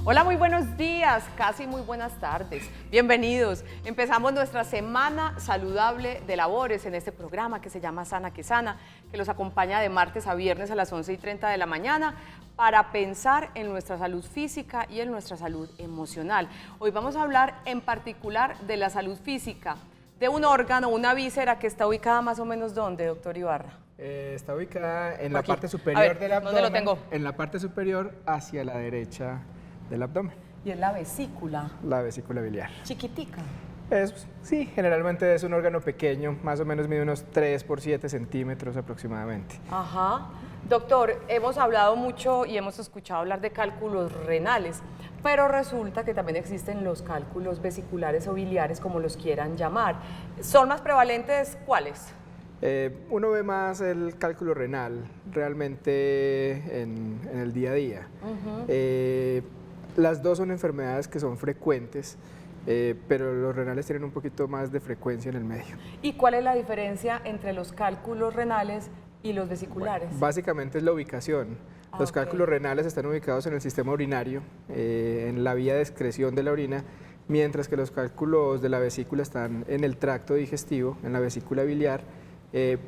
Hola, muy buenos días, casi muy buenas tardes. Bienvenidos. Empezamos nuestra semana saludable de labores en este programa que se llama Sana que Sana, que los acompaña de martes a viernes a las 11:30 de la mañana para pensar en nuestra salud física y en nuestra salud emocional. Hoy vamos a hablar en particular de la salud física, de un órgano, una víscera que está ubicada más o menos ¿dónde, doctor Ibarra? Está ubicada en la Aquí. parte superior del abdomen. ¿Dónde lo tengo? En la parte superior hacia la derecha del abdomen. Y es la vesícula. La vesícula biliar. Chiquitica. Sí, generalmente es un órgano pequeño, más o menos mide unos 3 por 7 centímetros aproximadamente. Ajá. Doctor, hemos hablado mucho y hemos escuchado hablar de cálculos renales, pero resulta que también existen los cálculos vesiculares o biliares, como los quieran llamar. ¿Son más prevalentes cuáles? Uno ve más el cálculo renal realmente en el día a día. Las dos son enfermedades que son frecuentes, pero los renales tienen un poquito más de frecuencia en el medio. ¿Y cuál es la diferencia entre los cálculos renales y los vesiculares? Bueno, básicamente es la ubicación. Los cálculos renales están ubicados en el sistema urinario, en la vía de excreción de la orina, mientras que los cálculos de la vesícula están en el tracto digestivo, en la vesícula biliar.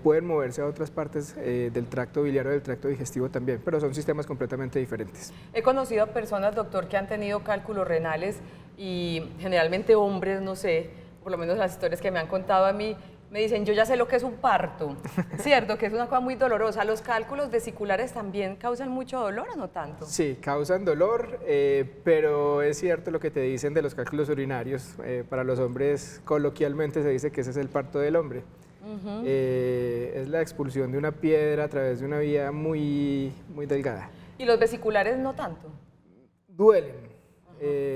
Pueden moverse a otras partes del tracto biliar o del tracto digestivo también, pero son sistemas completamente diferentes. He conocido a personas, doctor, que han tenido cálculos renales y generalmente hombres, no sé, por lo menos las historias que me han contado a mí, me dicen, yo ya sé lo que es un parto, ¿cierto? Que es una cosa muy dolorosa. ¿Los cálculos vesiculares también causan mucho dolor o no tanto? Sí, causan dolor, pero es cierto lo que te dicen de los cálculos urinarios. Para los hombres, coloquialmente se dice que ese es el parto del hombre. Es la expulsión de una piedra a través de una vía muy delgada. ¿Y los vesiculares no tanto? Duelen.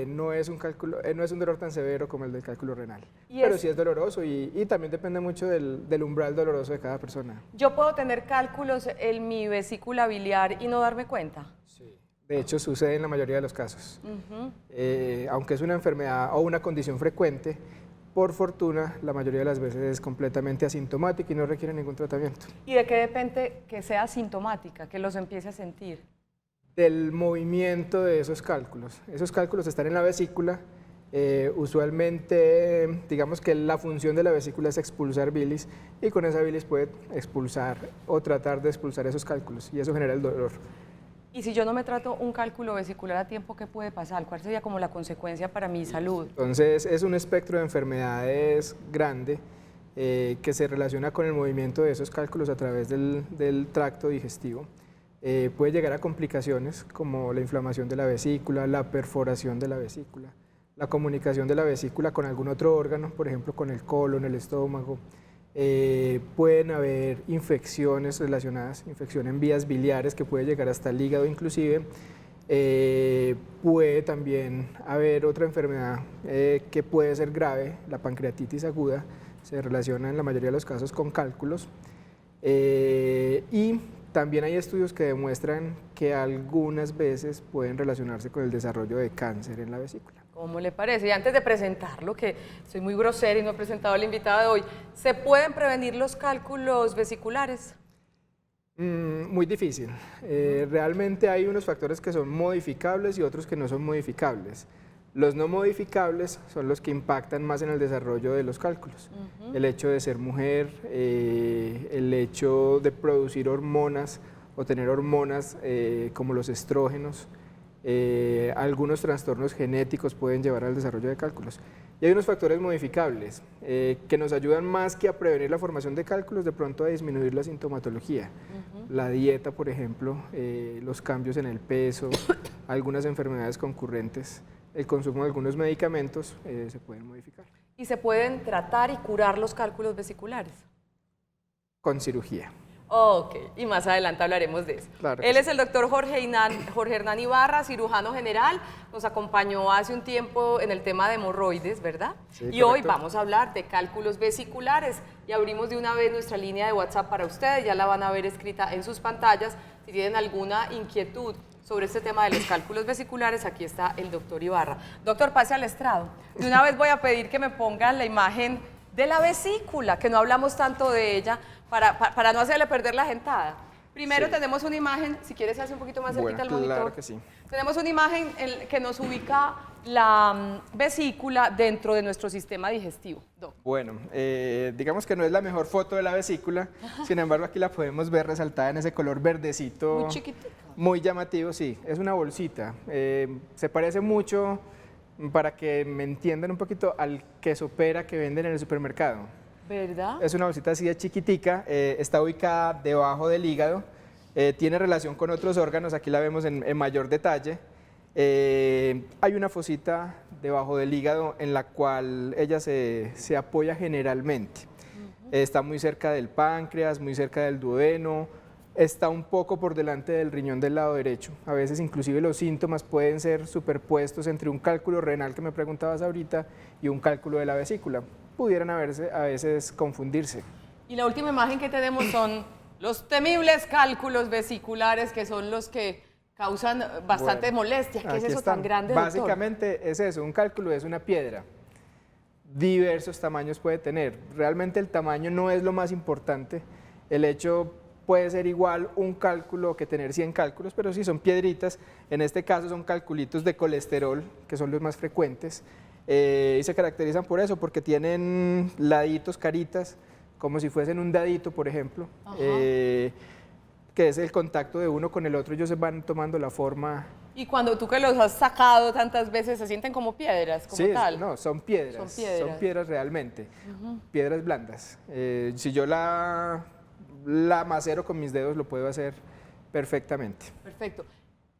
No es un dolor tan severo como el del cálculo renal, pero sí es doloroso y también depende mucho del umbral doloroso de cada persona. ¿Yo puedo tener cálculos en mi vesícula biliar y no darme cuenta? Sí. De hecho, sucede en la mayoría de los casos. Aunque es una enfermedad o una condición frecuente, por fortuna, la mayoría de las veces es completamente asintomática y no requiere ningún tratamiento. ¿Y de qué depende que sea asintomática, que los empiece a sentir? Del movimiento de esos cálculos. Esos cálculos están en la vesícula. Usualmente, digamos que la función de la vesícula es expulsar bilis y con esa bilis puede expulsar o tratar de expulsar esos cálculos y eso genera el dolor. Y si yo no me trato un cálculo vesicular a tiempo, ¿qué puede pasar? ¿Cuál sería como la consecuencia para mi salud? Entonces, es un espectro de enfermedades grande que se relaciona con el movimiento de esos cálculos a través del tracto digestivo. Puede llegar a complicaciones como la inflamación de la vesícula, la perforación de la vesícula, la comunicación de la vesícula con algún otro órgano, por ejemplo con el colon, el estómago. Pueden haber infecciones relacionadas, infección en vías biliares que puede llegar hasta el hígado inclusive. Puede también haber otra enfermedad que puede ser grave, la pancreatitis aguda, se relaciona en la mayoría de los casos con cálculos. Y también hay estudios que demuestran que algunas veces pueden relacionarse con el desarrollo de cáncer en la vesícula. ¿Cómo le parece? Y antes de presentarlo, que soy muy grosera y no he presentado a la invitada de hoy, ¿se pueden prevenir los cálculos vesiculares? Muy difícil. Realmente hay unos factores que son modificables y otros que no son modificables. Los no modificables son los que impactan más en el desarrollo de los cálculos. El hecho de ser mujer, el hecho de producir hormonas o tener hormonas como los estrógenos, algunos trastornos genéticos pueden llevar al desarrollo de cálculos. Y hay unos factores modificables que nos ayudan más que a prevenir la formación de cálculos, de pronto a disminuir la sintomatología. La dieta, por ejemplo, los cambios en el peso, algunas enfermedades concurrentes, el consumo de algunos medicamentos se pueden modificar. ¿Y se pueden tratar y curar los cálculos vesiculares? Con cirugía. Ok, y más adelante hablaremos de eso. Claro Él sí. es el doctor Jorge Hernán Ibarra, cirujano general, nos acompañó hace un tiempo en el tema de hemorroides, ¿verdad? Sí, y correcto. hoy vamos a hablar de cálculos vesiculares y abrimos de una vez nuestra línea de WhatsApp para ustedes, ya la van a ver escrita en sus pantallas. Si tienen alguna inquietud sobre este tema de los cálculos vesiculares, aquí está el doctor Ibarra. Doctor, pase al estrado. De una vez voy a pedir que me pongan la imagen de la vesícula, que no hablamos tanto de ella, para no hacerle perder la gentada. Primero Sí. tenemos una imagen, si quieres hacer un poquito más cerquita Bueno, el monitor. claro que sí. Tenemos una imagen que nos ubica la vesícula dentro de nuestro sistema digestivo, Doc. Bueno, digamos que no es la mejor foto de la vesícula, sin embargo aquí la podemos ver resaltada en ese color verdecito. Muy chiquitica. Muy llamativo, sí, es una bolsita. Se parece mucho, para que me entiendan un poquito, al queso pera que venden en el supermercado. ¿Verdad? Es una bolsita así de chiquitica, está ubicada debajo del hígado, tiene relación con otros órganos, aquí la vemos en mayor detalle. Hay una fosita debajo del hígado en la cual ella se apoya generalmente. Está muy cerca del páncreas, muy cerca del duodeno, está un poco por delante del riñón del lado derecho. A veces inclusive los síntomas pueden ser superpuestos entre un cálculo renal que me preguntabas ahorita y un cálculo de la vesícula. Pudieran a veces confundirse. Y la última imagen que tenemos son los temibles cálculos vesiculares, que son los que causan bastante molestia. ¿Qué es Aquí eso tan están. grande, doctor? Básicamente es eso, un cálculo es una piedra. Diversos tamaños puede tener. Realmente el tamaño no es lo más importante. El hecho puede ser igual un cálculo que tener 100 cálculos, pero sí son piedritas. En este caso son calculitos de colesterol, que son los más frecuentes. Y se caracterizan por eso, porque tienen laditos, caritas, como si fuesen un dadito, por ejemplo, que es el contacto de uno con el otro, ellos se van tomando la forma. Y cuando tú que los has sacado tantas veces, se sienten como piedras, como Sí, tal. no, son piedras realmente, piedras blandas. Si yo la macero con mis dedos, lo puedo hacer perfectamente. Perfecto.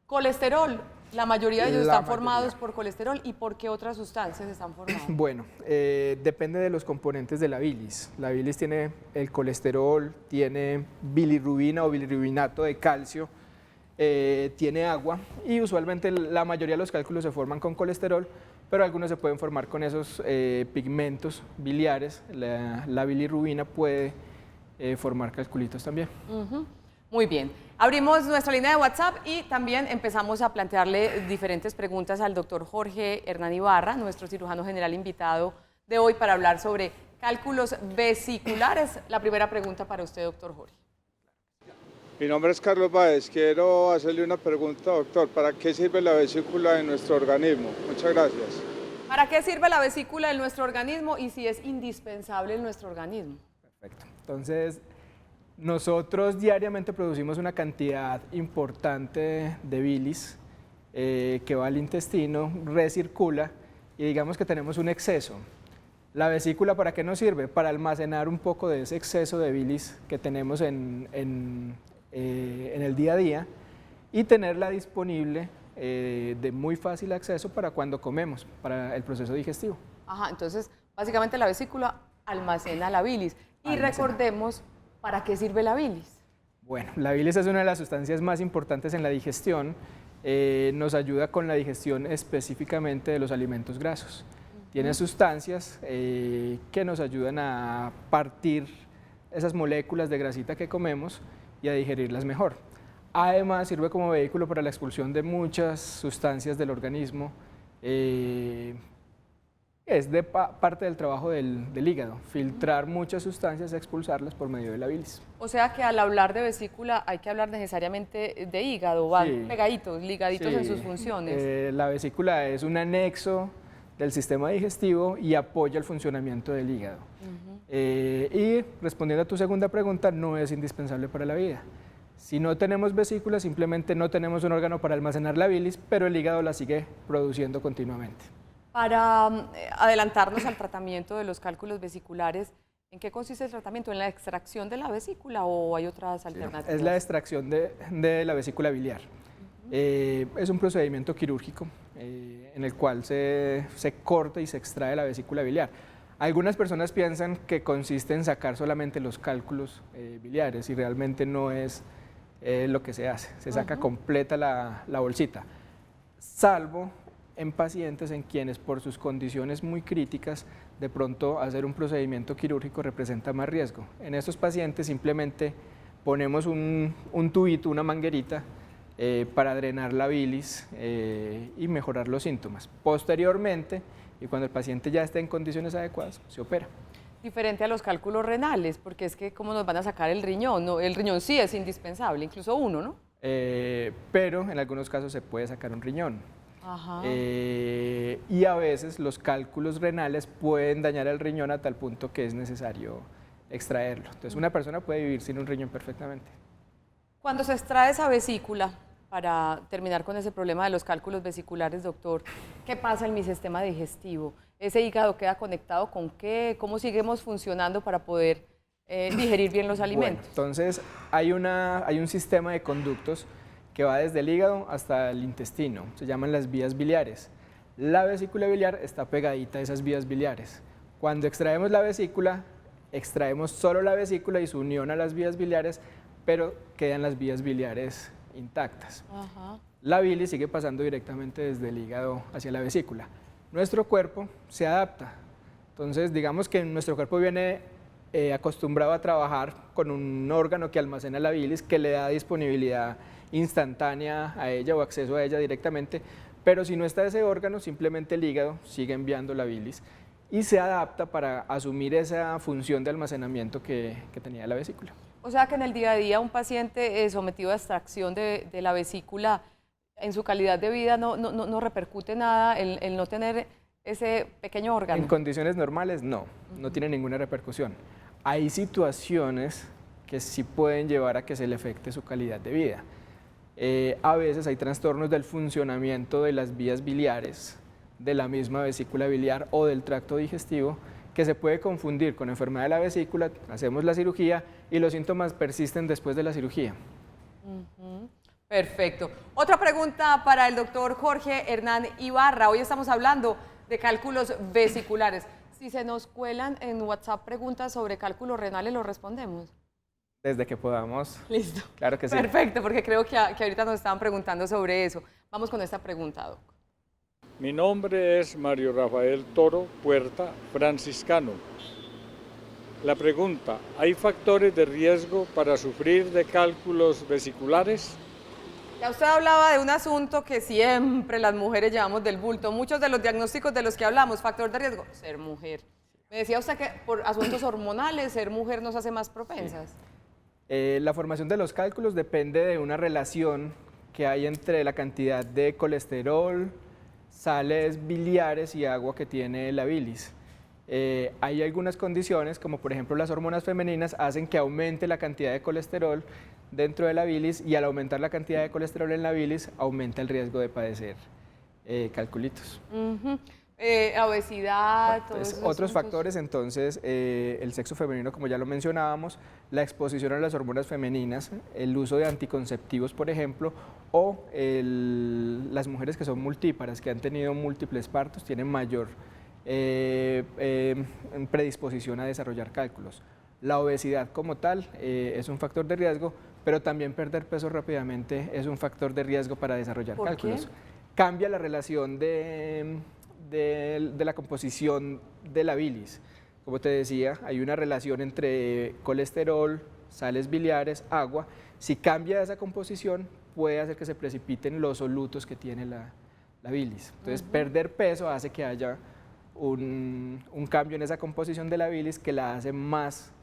Colesterol, la mayoría de ellos La están mayoría. formados por colesterol. ¿Y por qué otras sustancias están formadas? Bueno, depende de los componentes de la bilis. La bilis tiene el colesterol, tiene bilirrubina o bilirrubinato de calcio, tiene agua y usualmente la mayoría de los cálculos se forman con colesterol, pero algunos se pueden formar con esos pigmentos biliares. La bilirrubina puede formar calculitos también. Muy bien. Abrimos nuestra línea de WhatsApp y también empezamos a plantearle diferentes preguntas al doctor Jorge Hernán Ibarra, nuestro cirujano general invitado de hoy para hablar sobre cálculos vesiculares. La primera pregunta para usted, doctor Jorge. Mi nombre es Carlos Báez. Quiero hacerle una pregunta, doctor. ¿Para qué sirve la vesícula en nuestro organismo? Muchas gracias. ¿Para qué sirve la vesícula en nuestro organismo y si es indispensable en nuestro organismo? Perfecto. Entonces, nosotros diariamente producimos una cantidad importante de bilis que va al intestino, recircula y digamos que tenemos un exceso. ¿La vesícula para qué nos sirve? Para almacenar un poco de ese exceso de bilis que tenemos en el día a día y tenerla disponible de muy fácil acceso para cuando comemos, para el proceso digestivo. Ajá, entonces básicamente la vesícula almacena la bilis. Y recordemos, ¿para qué sirve la bilis? Bueno, la bilis es una de las sustancias más importantes en la digestión. Nos ayuda con la digestión específicamente de los alimentos grasos. Tiene sustancias que nos ayudan a partir esas moléculas de grasita que comemos y a digerirlas mejor. Además, sirve como vehículo para la expulsión de muchas sustancias del organismo. Es parte del trabajo del hígado, filtrar muchas sustancias, expulsarlas por medio de la bilis. O sea que al hablar de vesícula hay que hablar necesariamente de hígado, van Sí. pegaditos, ligaditos Sí, en sus funciones. la vesícula es un anexo del sistema digestivo y apoya el funcionamiento del hígado. Y respondiendo a tu segunda pregunta, no es indispensable para la vida. Si no tenemos vesícula, simplemente no tenemos un órgano para almacenar la bilis, pero el hígado la sigue produciendo continuamente. Para adelantarnos al tratamiento de los cálculos vesiculares, ¿en qué consiste el tratamiento? ¿En la extracción de la vesícula o hay otras alternativas? Es la extracción de la vesícula biliar. Es un procedimiento quirúrgico en el cual se corta y se extrae la vesícula biliar. Algunas personas piensan que consiste en sacar solamente los cálculos biliares y realmente no es lo que se hace. Se saca completa la bolsita, salvo en pacientes en quienes por sus condiciones muy críticas de pronto hacer un procedimiento quirúrgico representa más riesgo. En estos pacientes simplemente ponemos un tubito, una manguerita para drenar la bilis y mejorar los síntomas. Posteriormente, y cuando el paciente ya esté en condiciones adecuadas, se opera. diferente a los cálculos renales? Porque es que cómo nos van a sacar el riñón, ¿no? El riñón sí es indispensable, incluso uno, ¿no? Pero en algunos casos se puede sacar un riñón. Ajá. Y a veces los cálculos renales pueden dañar el riñón a tal punto que es necesario extraerlo. Entonces una persona puede vivir sin un riñón perfectamente. Cuando se extrae esa vesícula, para terminar con ese problema de los cálculos vesiculares, doctor, ¿qué pasa en mi sistema digestivo? ¿Ese hígado queda conectado con qué? ¿Cómo seguimos funcionando para poder digerir bien los alimentos? Bueno, entonces hay un sistema de conductos que va desde el hígado hasta el intestino, se llaman las vías biliares. La vesícula biliar está pegadita a esas vías biliares. Cuando extraemos la vesícula, extraemos solo la vesícula y su unión a las vías biliares, pero quedan las vías biliares intactas. Ajá. La bilis sigue pasando directamente desde el hígado hacia la vesícula. Nuestro cuerpo se adapta. Entonces, digamos que nuestro cuerpo viene acostumbrado a trabajar con un órgano que almacena la bilis, que le da disponibilidad instantánea a ella o acceso a ella directamente, pero si no está ese órgano, simplemente el hígado sigue enviando la bilis y se adapta para asumir esa función de almacenamiento que tenía la vesícula. O sea que en el día a día un paciente sometido a extracción de la vesícula, en su calidad de vida no repercute nada el no tener ese pequeño órgano. En condiciones normales no tiene ninguna repercusión. Hay situaciones que sí pueden llevar a que se le afecte su calidad de vida. A veces hay trastornos del funcionamiento de las vías biliares, de la misma vesícula biliar o del tracto digestivo, que se puede confundir con enfermedad de la vesícula, hacemos la cirugía y los síntomas persisten después de la cirugía. Perfecto. Otra pregunta para el doctor Jorge Hernán Ibarra. Hoy estamos hablando de cálculos vesiculares. Si se nos cuelan en WhatsApp preguntas sobre cálculos renales, ¿lo respondemos? Desde que podamos. Listo. Claro que sí. Perfecto, porque creo que ahorita nos estaban preguntando sobre eso. Vamos con esta pregunta, doc. Mi nombre es Mario Rafael Toro Puerta, franciscano. La pregunta, ¿hay factores de riesgo para sufrir de cálculos vesiculares? Ya usted hablaba de un asunto que siempre las mujeres llevamos del bulto. Muchos de los diagnósticos de los que hablamos, factor de riesgo, ser mujer. Me decía usted que por asuntos hormonales, ser mujer nos hace más propensas. La formación de los cálculos depende de una relación que hay entre la cantidad de colesterol, sales biliares y agua que tiene la bilis. Hay algunas condiciones, como por ejemplo las hormonas femeninas, hacen que aumente la cantidad de colesterol dentro de la bilis y al aumentar la cantidad de colesterol en la bilis, aumenta el riesgo de padecer calculitos. Obesidad, todos Pues, esos otros asuntos. factores, entonces, el sexo femenino, como ya lo mencionábamos, la exposición a las hormonas femeninas, el uso de anticonceptivos, por ejemplo, o las mujeres que son multíparas, que han tenido múltiples partos, tienen mayor predisposición a desarrollar cálculos. La obesidad como tal es un factor de riesgo, pero también perder peso rápidamente es un factor de riesgo para desarrollar ¿Por qué? cálculos. Cambia la relación de la composición de la bilis. Como te decía, hay una relación entre colesterol, sales biliares, agua. Si cambia esa composición, puede hacer que se precipiten los solutos que tiene la bilis. Entonces, perder peso hace que haya un cambio en esa composición de la bilis que la hace más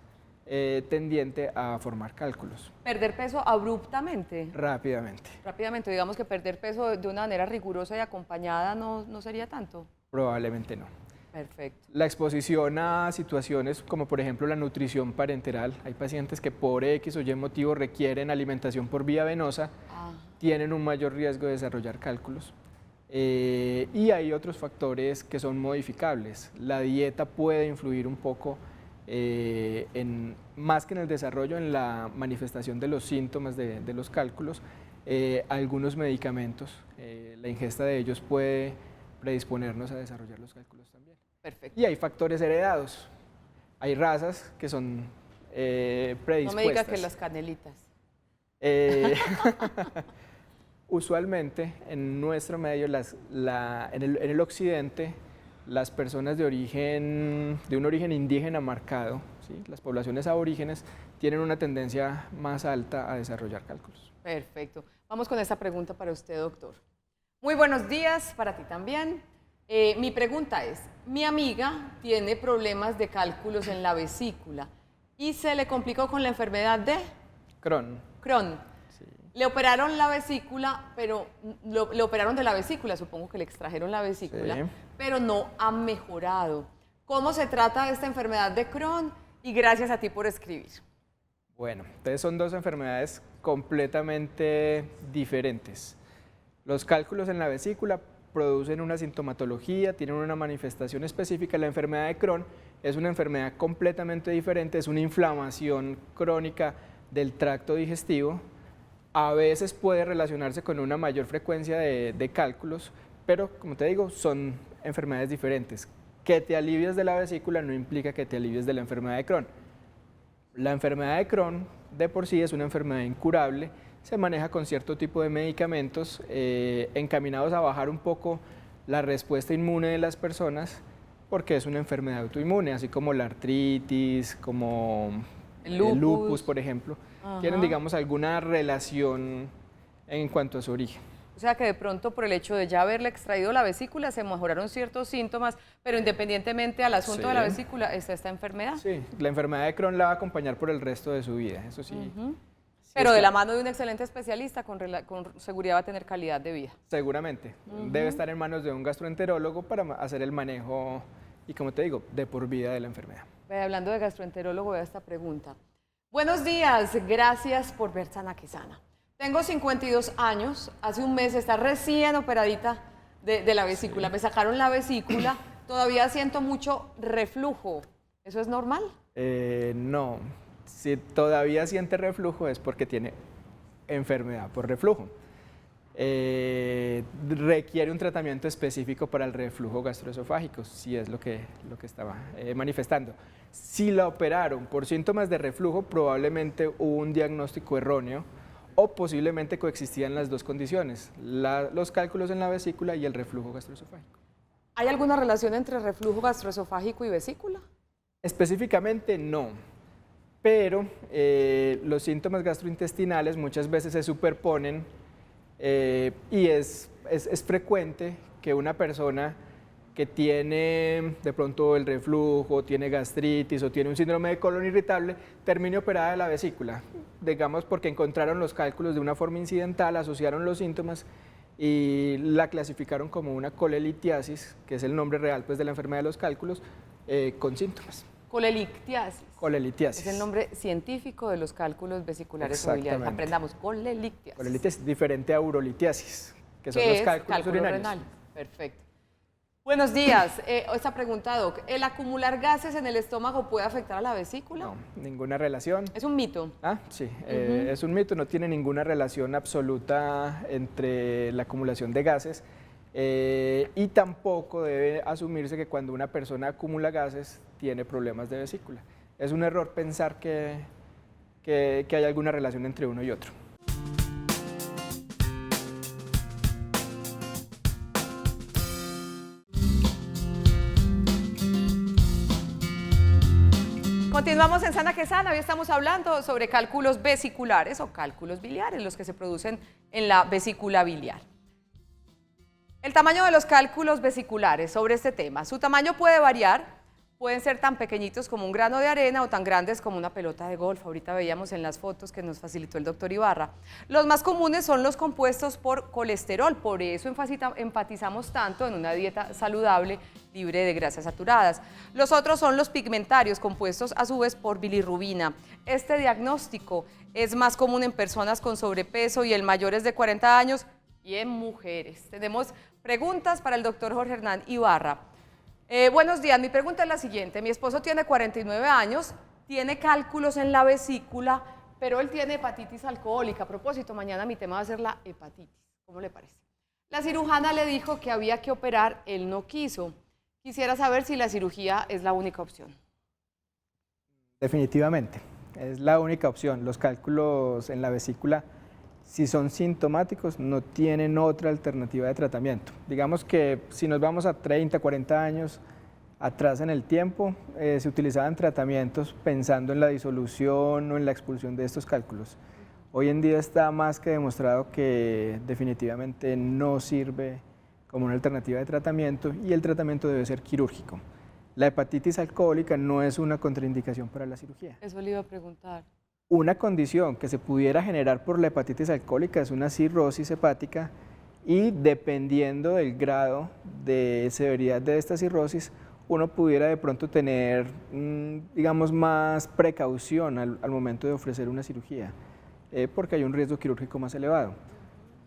tendiente a formar cálculos. ¿Perder peso abruptamente? Rápidamente. Rápidamente, digamos que perder peso de una manera rigurosa y acompañada no sería tanto. Probablemente no. Perfecto. La exposición a situaciones como por ejemplo la nutrición parenteral, hay pacientes que por X o Y motivo requieren alimentación por vía venosa, tienen un mayor riesgo de desarrollar cálculos. Y hay otros factores que son modificables. La dieta puede influir un poco más que en el desarrollo, en la manifestación de los síntomas de los cálculos. Algunos medicamentos, la ingesta de ellos puede predisponernos a desarrollar los cálculos también. Perfecto. Y hay factores heredados. Hay razas que son predispuestas. No me diga que las canelitas. Usualmente en nuestro medio, en el occidente, las personas de un origen indígena marcado, ¿sí? Las poblaciones aborígenes tienen una tendencia más alta a desarrollar cálculos. Perfecto. Vamos con esta pregunta para usted, doctor. Muy buenos días para ti también. Mi pregunta es, mi amiga tiene problemas de cálculos en la vesícula y se le complicó con la enfermedad de Crohn. Crohn. Sí. Le operaron la vesícula, pero le operaron de la vesícula, supongo que le extrajeron la vesícula, Sí. pero no ha mejorado. ¿Cómo se trata esta enfermedad de Crohn? Y gracias a ti por escribir. Bueno, entonces son dos enfermedades completamente diferentes. Los cálculos en la vesícula producen una sintomatología, tienen una manifestación específica. La enfermedad de Crohn es una enfermedad completamente diferente, es una inflamación crónica del tracto digestivo. A veces puede relacionarse con una mayor frecuencia de cálculos, pero como te digo, son enfermedades diferentes. Que te alivies de la vesícula no implica que te alivies de la enfermedad de Crohn. La enfermedad de Crohn de por sí es una enfermedad incurable, se maneja con cierto tipo de medicamentos encaminados a bajar un poco la respuesta inmune de las personas, porque es una enfermedad autoinmune, así como la artritis, como el lupus, por ejemplo, tienen, digamos, alguna relación en cuanto a su origen. O sea que de pronto por el hecho de ya haberle extraído la vesícula se mejoraron ciertos síntomas, pero independientemente al asunto de la vesícula está esta enfermedad. Sí, la enfermedad de Crohn la va a acompañar por el resto de su vida, eso sí. Sí, pero de la mano de un excelente especialista, con seguridad va a tener calidad de vida. Seguramente. Debe estar en manos de un gastroenterólogo para hacer el manejo y, como te digo, de por vida de la enfermedad. Hablando de gastroenterólogo, vea esta pregunta. Buenos días, gracias por ver Sana que Sana. Tengo 52 años, hace un mes está recién operadita de la vesícula. Sí. Me sacaron la vesícula, todavía siento mucho reflujo. ¿Eso es normal? No, si todavía siente reflujo es porque tiene enfermedad por reflujo. Requiere un tratamiento específico para el reflujo gastroesofágico, si es lo que estaba manifestando. Si la operaron por síntomas de reflujo, probablemente hubo un diagnóstico erróneo o posiblemente coexistían las dos condiciones, los cálculos en la vesícula y el reflujo gastroesofágico. ¿Hay alguna relación entre reflujo gastroesofágico y vesícula? Específicamente no, pero los síntomas gastrointestinales muchas veces se superponen y es frecuente que una persona que tiene de pronto el reflujo, tiene gastritis o tiene un síndrome de colon irritable, termine operada de la vesícula, digamos porque encontraron los cálculos de una forma incidental, asociaron los síntomas y la clasificaron como una colelitiasis, que es el nombre real pues, de la enfermedad de los cálculos, con síntomas. Colelitiasis. Colelitiasis. Es el nombre científico de los cálculos vesiculares o biliares. Aprendamos, colelitiasis. Colelitiasis, diferente a urolitiasis, que son los cálculos urinarios. Renal. Perfecto. Buenos días. Esta pregunta, Doc. ¿El acumular gases en el estómago puede afectar a la vesícula? No, ninguna relación. ¿Es un mito? Ah, sí, es un mito, no tiene ninguna relación absoluta entre la acumulación de gases y tampoco debe asumirse que cuando una persona acumula gases tiene problemas de vesícula. Es un error pensar que hay alguna relación entre uno y otro. Continuamos en Sana que Sana. Hoy estamos hablando sobre cálculos vesiculares o cálculos biliares, los que se producen en la vesícula biliar. El tamaño de los cálculos vesiculares, sobre este tema. Su tamaño puede variar, pueden ser tan pequeñitos como un grano de arena o tan grandes como una pelota de golf. Ahorita veíamos en las fotos que nos facilitó el doctor Ibarra. Los más comunes son los compuestos por colesterol, por eso enfatizamos tanto en una dieta saludable, libre de grasas saturadas. Los otros son los pigmentarios, compuestos a su vez por bilirrubina. Este diagnóstico es más común en personas con sobrepeso y en mayores de 40 años y en mujeres. Tenemos preguntas para el doctor Jorge Hernán Ibarra. Buenos días, mi pregunta es la siguiente. Mi esposo tiene 49 años, tiene cálculos en la vesícula, pero él tiene hepatitis alcohólica. A propósito, mañana mi tema va a ser la hepatitis. ¿Cómo le parece? La cirujana le dijo que había que operar, él no quiso. Quisiera saber si la cirugía es la única opción. Definitivamente, es la única opción. Los cálculos en la vesícula, si son sintomáticos, no tienen otra alternativa de tratamiento. Digamos que si nos vamos a 30, 40 años atrás en el tiempo, se utilizaban tratamientos pensando en la disolución o en la expulsión de estos cálculos. Hoy en día está más que demostrado que definitivamente no sirve como una alternativa de tratamiento y el tratamiento debe ser quirúrgico. La hepatitis alcohólica no es una contraindicación para la cirugía. Eso le iba a preguntar. Una condición que se pudiera generar por la hepatitis alcohólica es una cirrosis hepática y dependiendo del grado de severidad de esta cirrosis, uno pudiera de pronto tener, digamos, más precaución al momento de ofrecer una cirugía, porque hay un riesgo quirúrgico más elevado.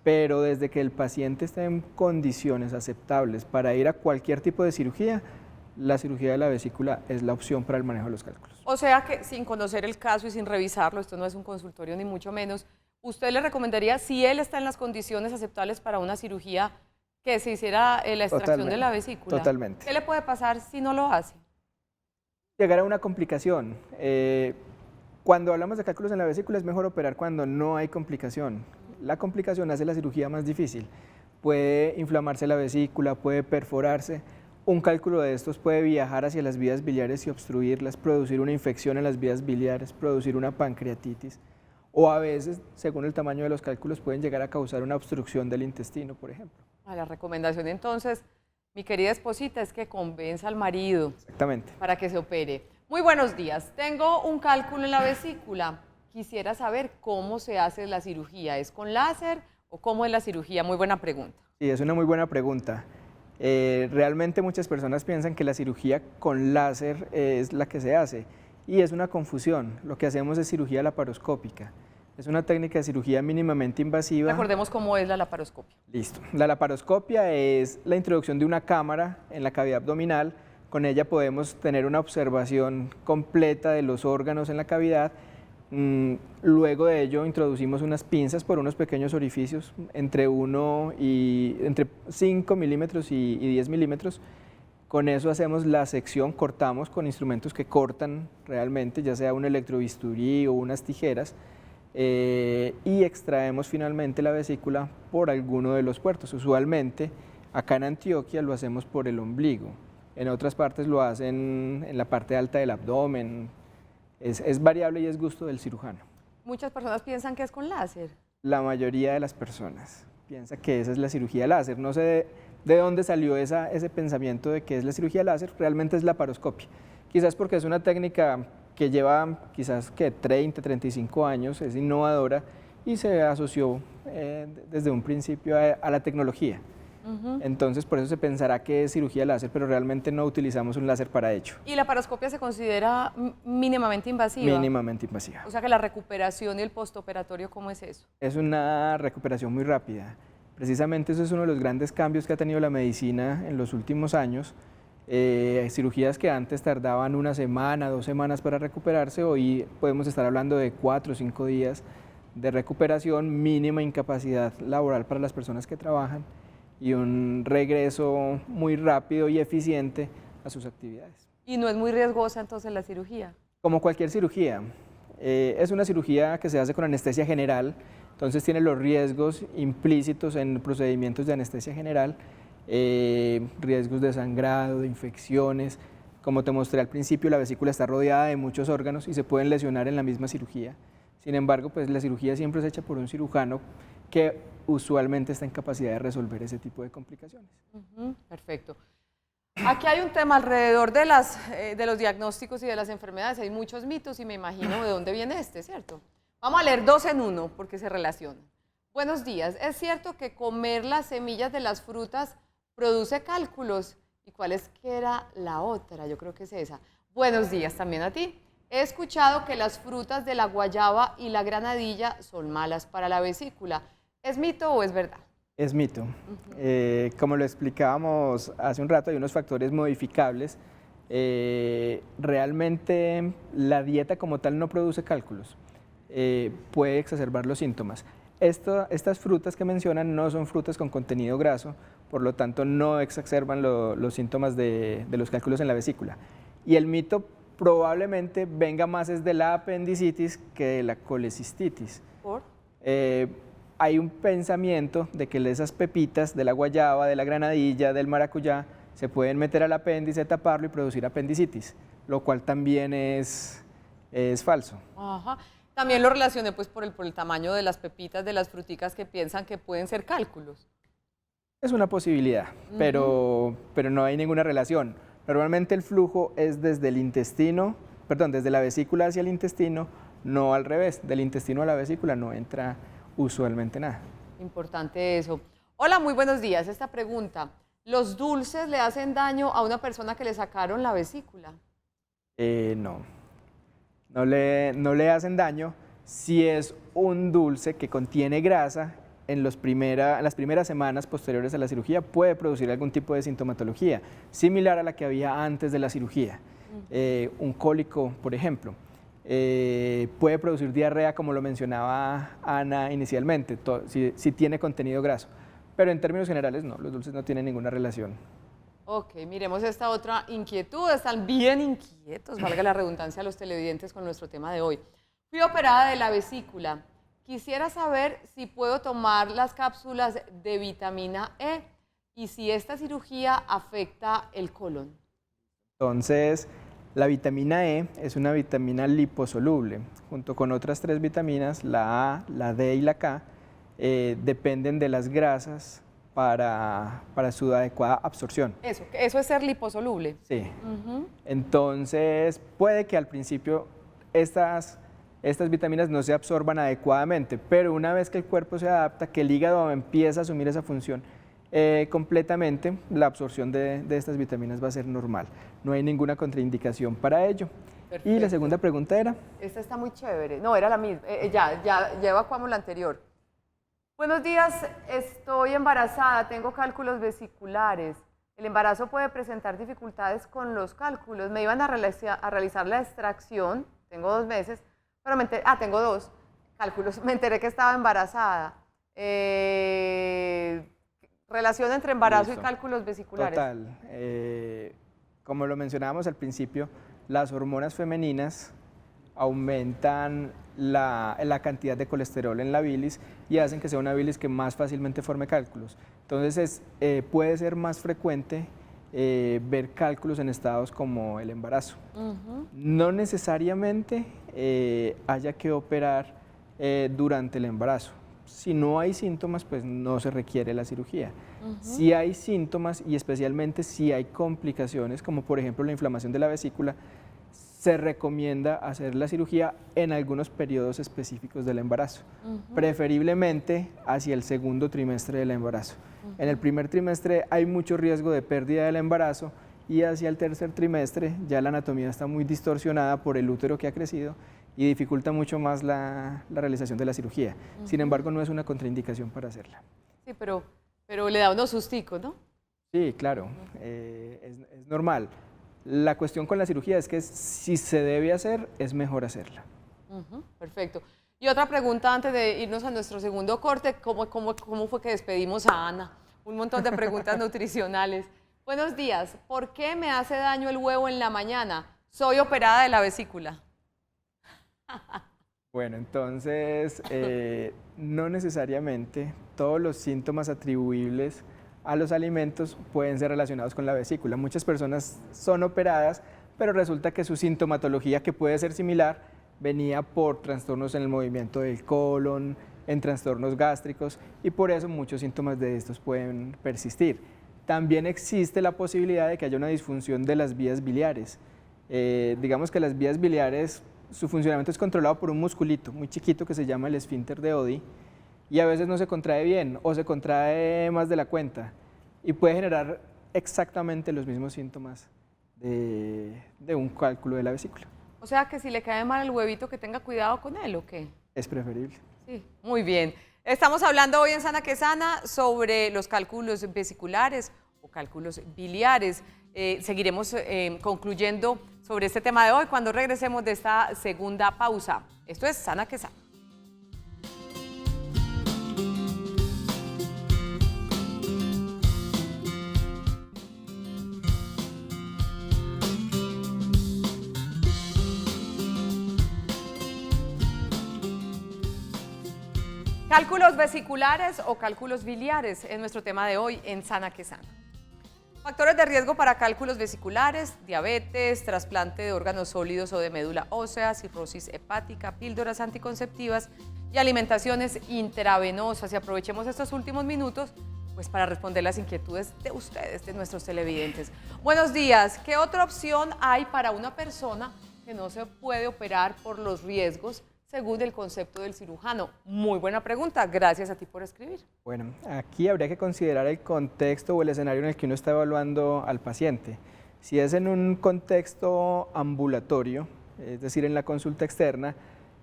Pero desde que el paciente esté en condiciones aceptables para ir a cualquier tipo de cirugía, la cirugía de la vesícula es la opción para el manejo de los cálculos. O sea que sin conocer el caso y sin revisarlo, esto no es un consultorio ni mucho menos, ¿usted le recomendaría, si él está en las condiciones aceptables para una cirugía, que se hiciera la extracción de la vesícula? Totalmente. ¿Qué le puede pasar si no lo hace? Llegar a una complicación. Cuando hablamos de cálculos en la vesícula es mejor operar cuando no hay complicación. La complicación hace la cirugía más difícil. Puede inflamarse la vesícula, puede perforarse. Un cálculo de estos puede viajar hacia las vías biliares y obstruirlas, producir una infección en las vías biliares, producir una pancreatitis. O a veces, según el tamaño de los cálculos, pueden llegar a causar una obstrucción del intestino, por ejemplo. La recomendación entonces, mi querida esposita, es que convenza al marido. Exactamente. Para que se opere. Muy buenos días. Tengo un cálculo en la vesícula. Quisiera saber cómo se hace la cirugía. ¿Es con láser o cómo es la cirugía? Muy buena pregunta. Sí, es una muy buena pregunta. Realmente muchas personas piensan que la cirugía con láser es la que se hace y es una confusión. Lo que hacemos es cirugía laparoscópica. Es una técnica de cirugía mínimamente invasiva. Recordemos cómo es la laparoscopia. Listo. La laparoscopia es la introducción de una cámara en la cavidad abdominal. Con ella podemos tener una observación completa de los órganos en la cavidad. Luego de ello introducimos unas pinzas por unos pequeños orificios entre 5 milímetros y 10 milímetros. Con eso hacemos la sección, cortamos con instrumentos que cortan realmente, ya sea un electrobisturí o unas tijeras, y extraemos finalmente la vesícula por alguno de los puertos. Usualmente acá en Antioquia lo hacemos por el ombligo, en otras partes lo hacen en la parte alta del abdomen. Es variable y es gusto del cirujano. Muchas personas piensan que es con láser. La mayoría de las personas piensa que esa es la cirugía láser. No sé de dónde salió ese pensamiento de que es la cirugía láser, realmente es laparoscopia. Quizás porque es una técnica que lleva quizás que 30, 35 años, es innovadora y se asoció desde un principio a la tecnología. Entonces, por eso se pensará que es cirugía láser, pero realmente no utilizamos un láser para ello. ¿Y la laparoscopia se considera mínimamente invasiva? Mínimamente invasiva. O sea que la recuperación y el postoperatorio, ¿cómo es eso? Es una recuperación muy rápida. Precisamente eso es uno de los grandes cambios que ha tenido la medicina en los últimos años. Cirugías que antes tardaban 1 semana, 2 semanas para recuperarse, hoy podemos estar hablando de 4 o 5 días de recuperación, mínima incapacidad laboral para las personas que trabajan y un regreso muy rápido y eficiente a sus actividades. ¿Y no es muy riesgosa entonces la cirugía? Como cualquier cirugía, es una cirugía que se hace con anestesia general, entonces tiene los riesgos implícitos en procedimientos de anestesia general, riesgos de sangrado, de infecciones. Como te mostré al principio, la vesícula está rodeada de muchos órganos y se pueden lesionar en la misma cirugía. Sin embargo, pues la cirugía siempre es hecha por un cirujano que usualmente está en capacidad de resolver ese tipo de complicaciones. Perfecto. Aquí hay un tema alrededor de los diagnósticos y de las enfermedades. Hay muchos mitos y me imagino de dónde viene este, ¿cierto? Vamos a leer 2 en 1 porque se relacionan. Buenos días. ¿Es cierto que comer las semillas de las frutas produce cálculos? ¿Y cuál es que era la otra? Yo creo que es esa. Buenos días también a ti. He escuchado que las frutas de la guayaba y la granadilla son malas para la vesícula. ¿Es mito o es verdad? Es mito. Como lo explicábamos hace un rato, hay unos factores modificables. Realmente la dieta como tal no produce cálculos. Puede exacerbar los síntomas. Estas frutas que mencionan no son frutas con contenido graso, por lo tanto no exacerban los síntomas de los cálculos en la vesícula. Y el mito probablemente venga más es de la apendicitis que de la colecistitis. ¿Por? Hay un pensamiento de que esas pepitas de la guayaba, de la granadilla, del maracuyá, se pueden meter al apéndice, taparlo y producir apendicitis, lo cual también es falso. Ajá. También lo relacioné pues por el tamaño de las pepitas, de las fruticas que piensan que pueden ser cálculos. Es una posibilidad, pero no hay ninguna relación. Normalmente el flujo es desde el intestino, perdón, desde la vesícula hacia el intestino, no al revés. Del intestino a la vesícula no entra usualmente nada. Importante eso. Hola, muy buenos días. Esta pregunta, ¿los dulces le hacen daño a una persona que le sacaron la vesícula? No le hacen daño si es un dulce que contiene grasa. En las primeras semanas posteriores a la cirugía puede producir algún tipo de sintomatología, similar a la que había antes de la cirugía. Un cólico, por ejemplo. Puede producir diarrea, como lo mencionaba Ana inicialmente, si tiene contenido graso. Pero en términos generales no, los dulces no tienen ninguna relación. Ok, miremos esta otra inquietud. Están bien inquietos, valga la redundancia, los televidentes con nuestro tema de hoy. Fui operada de la vesícula. Quisiera saber si puedo tomar las cápsulas de vitamina E y si esta cirugía afecta el colon. Entonces, la vitamina E es una vitamina liposoluble. Junto con otras 3 vitaminas, la A, la D y la K, dependen de las grasas para su adecuada absorción. Eso es ser liposoluble. Sí. Entonces, puede que al principio estas vitaminas no se absorban adecuadamente, pero una vez que el cuerpo se adapta, que el hígado empieza a asumir esa función completamente, la absorción de estas vitaminas va a ser normal. No hay ninguna contraindicación para ello. Perfecto. Y la segunda pregunta era... Esta está muy chévere. No, era la misma. Ya evacuamos la anterior. Buenos días, estoy embarazada, tengo cálculos vesiculares. ¿El embarazo puede presentar dificultades con los cálculos? Me iban a realizar la extracción, tengo 2 meses, pero tengo 2 cálculos, me enteré que estaba embarazada. Relación entre embarazo y cálculos vesiculares. Total. Como lo mencionábamos al principio, las hormonas femeninas aumentan la cantidad de colesterol en la bilis y hacen que sea una bilis que más fácilmente forme cálculos. Entonces, puede ser más frecuente ver cálculos en estados como el embarazo. No necesariamente haya que operar durante el embarazo. Si no hay síntomas, pues no se requiere la cirugía. Si hay síntomas y especialmente si hay complicaciones, como por ejemplo la inflamación de la vesícula, se recomienda hacer la cirugía en algunos periodos específicos del embarazo, preferiblemente hacia el segundo trimestre del embarazo. En el primer trimestre hay mucho riesgo de pérdida del embarazo y hacia el tercer trimestre ya la anatomía está muy distorsionada por el útero que ha crecido y dificulta mucho más la realización de la cirugía. Sin embargo, no es una contraindicación para hacerla. Sí, pero le da unos susticos, ¿no? Sí, claro, es normal. La cuestión con la cirugía es que si se debe hacer, es mejor hacerla. Perfecto. Y otra pregunta antes de irnos a nuestro segundo corte, ¿cómo fue que despedimos a Ana? Un montón de preguntas nutricionales. Buenos días, ¿por qué me hace daño el huevo en la mañana? Soy operada de la vesícula. Bueno, entonces, no necesariamente todos los síntomas atribuibles a los alimentos pueden ser relacionados con la vesícula. Muchas personas son operadas, pero resulta que su sintomatología, que puede ser similar, venía por trastornos en el movimiento del colon, en trastornos gástricos, y por eso muchos síntomas de estos pueden persistir. También existe la posibilidad de que haya una disfunción de las vías biliares. Digamos que las vías biliares, su funcionamiento es controlado por un musculito muy chiquito que se llama el esfínter de Oddi, y a veces no se contrae bien o se contrae más de la cuenta y puede generar exactamente los mismos síntomas de un cálculo de la vesícula. O sea que si le cae mal el huevito, que tenga cuidado con él, ¿o qué? Es preferible. Sí, muy bien. Estamos hablando hoy en Sana que Sana sobre los cálculos vesiculares o cálculos biliares. Seguiremos concluyendo sobre este tema de hoy cuando regresemos de esta segunda pausa. Esto es Sana que Sana. Cálculos vesiculares o cálculos biliares es nuestro tema de hoy en Sana que Sana. Factores de riesgo para cálculos vesiculares: diabetes, trasplante de órganos sólidos o de médula ósea, cirrosis hepática, píldoras anticonceptivas y alimentaciones intravenosas. Y aprovechemos estos últimos minutos pues para responder las inquietudes de ustedes, de nuestros televidentes. Buenos días, ¿qué otra opción hay para una persona que no se puede operar por los riesgos según el concepto del cirujano? Muy buena pregunta, gracias a ti por escribir. Bueno, aquí habría que considerar el contexto o el escenario en el que uno está evaluando al paciente. Si es en un contexto ambulatorio, es decir, en la consulta externa,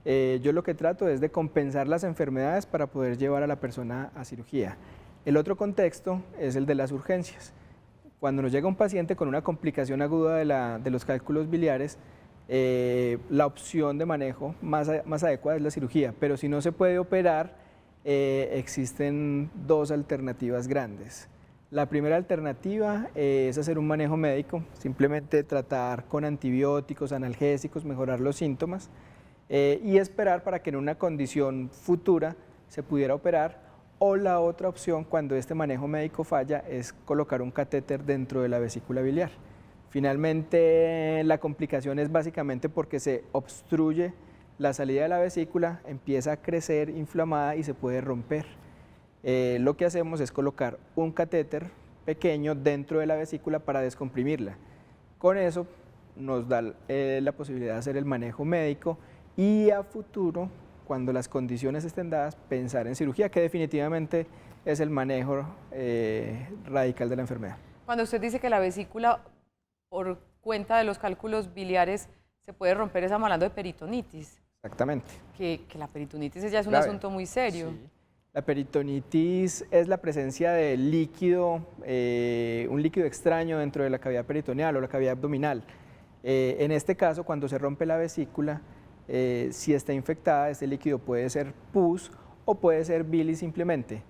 yo lo que trato es de compensar las enfermedades para poder llevar a la persona a cirugía. El otro contexto es el de las urgencias. Cuando nos llega un paciente con una complicación aguda de los cálculos biliares, la opción de manejo más adecuada es la cirugía, pero si no se puede operar, existen dos alternativas grandes. La primera alternativa es hacer un manejo médico, simplemente tratar con antibióticos, analgésicos, mejorar los síntomas y esperar para que en una condición futura se pudiera operar. O la otra opción, cuando este manejo médico falla, es colocar un catéter dentro de la vesícula biliar. Finalmente, la complicación es básicamente porque se obstruye la salida de la vesícula, empieza a crecer inflamada y se puede romper. Lo que hacemos es colocar un catéter pequeño dentro de la vesícula para descomprimirla. Con eso nos da la posibilidad de hacer el manejo médico y a futuro, cuando las condiciones estén dadas, pensar en cirugía, que definitivamente es el manejo radical de la enfermedad. Cuando usted dice que la vesícula, por cuenta de los cálculos biliares, se puede romper, estamos hablando de peritonitis. Exactamente. Que la peritonitis ya es un Grave. asunto muy serio. Sí. La peritonitis es la presencia de líquido, un líquido extraño dentro de la cavidad peritoneal o la cavidad abdominal. En este caso, cuando se rompe la vesícula, si está infectada, este líquido puede ser pus o puede ser bilis simplemente.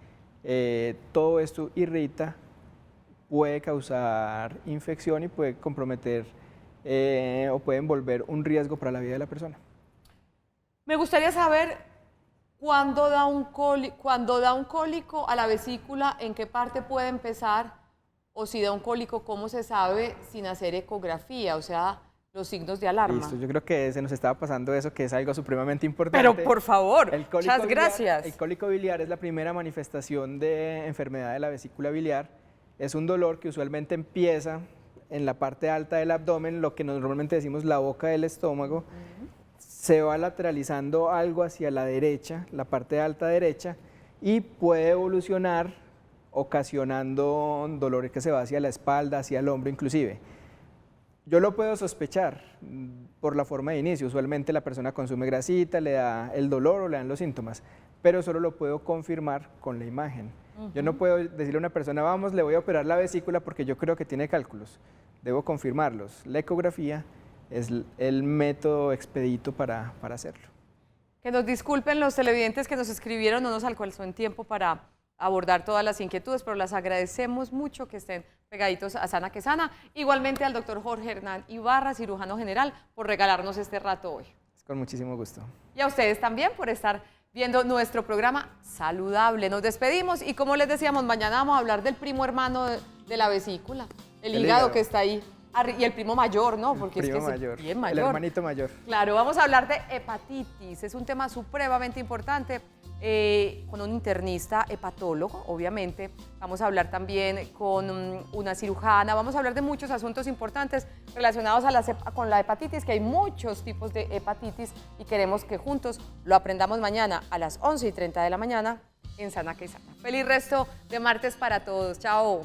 Todo esto irrita, puede causar infección y puede comprometer o puede envolver un riesgo para la vida de la persona. Me gustaría saber cuándo da un cólico a la vesícula, en qué parte puede empezar, o si da un cólico, cómo se sabe sin hacer ecografía, o sea, los signos de alarma. Listo, yo creo que se nos estaba pasando eso, que es algo supremamente importante. Pero por favor, muchas biliar, gracias. El cólico biliar es la primera manifestación de enfermedad de la vesícula biliar. Es un dolor que usualmente empieza en la parte alta del abdomen, lo que normalmente decimos la boca del estómago. Se va lateralizando algo hacia la derecha, la parte alta derecha, y puede evolucionar ocasionando dolor que se va hacia la espalda, hacia el hombro inclusive. Yo lo puedo sospechar por la forma de inicio. Usualmente la persona consume grasita, le da el dolor o le dan los síntomas, pero solo lo puedo confirmar con la imagen. Yo no puedo decirle a una persona, vamos, le voy a operar la vesícula porque yo creo que tiene cálculos. Debo confirmarlos. La ecografía es el método expedito para hacerlo. Que nos disculpen los televidentes que nos escribieron, no nos alcanzó en tiempo para abordar todas las inquietudes, pero las agradecemos mucho que estén pegaditos a Sana que Sana. Igualmente al doctor Jorge Hernán Ibarra, cirujano general, por regalarnos este rato hoy. Con muchísimo gusto. Y a ustedes también por estar viendo nuestro programa saludable. Nos despedimos y como les decíamos, mañana vamos a hablar del primo hermano de la vesícula, el hígado que está ahí. Y el primo mayor, ¿no? Porque el primo es que mayor, bien mayor. el hermanito mayor. Claro, vamos a hablar de hepatitis. Es un tema supremamente importante con un internista hepatólogo, obviamente. Vamos a hablar también con una cirujana. Vamos a hablar de muchos asuntos importantes relacionados con la hepatitis, que hay muchos tipos de hepatitis y queremos que juntos lo aprendamos mañana a las 11:30 de la mañana en Sana que Sana. Feliz resto de martes para todos. Chao.